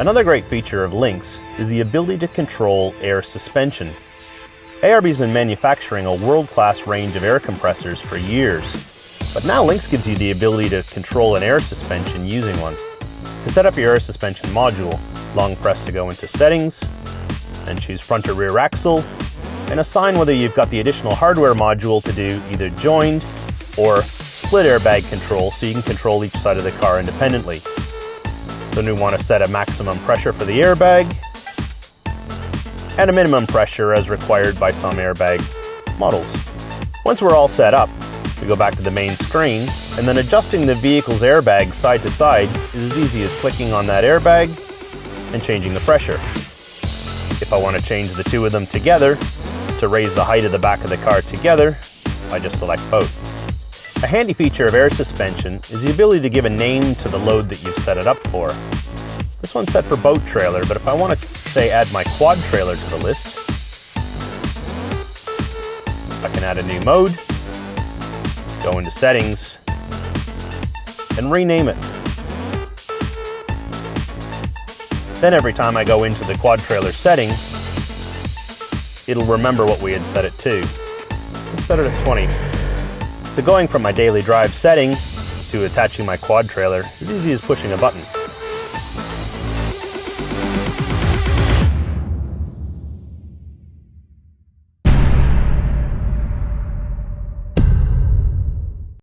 Another great feature of LINX is the ability to control air suspension. ARB's been manufacturing a world-class range of air compressors for years, but now LINX gives you the ability to control an air suspension using one. To set up your air suspension module, long press to go into settings, and choose front or rear axle, and assign whether you've got the additional hardware module to do either joined or split airbag control so you can control each side of the car independently. Then we want to set a maximum pressure for the airbag and a minimum pressure as required by some airbag models. Once we're all set up, we go back to the main screen, and then adjusting the vehicle's airbag side to side is as easy as clicking on that airbag and changing the pressure. If I want to change the two of them together to raise the height of the back of the car together, I just select both. A handy feature of air suspension is the ability to give a name to the load that you've set it up for. This one's set for boat trailer, but if I want to, say, add my quad trailer to the list, I can add a new mode, go into settings, and rename it. Then every time I go into the quad trailer setting, it'll remember what we had set it to. Let's set it at 20. So going from my daily drive setting to attaching my quad trailer is easy as pushing a button.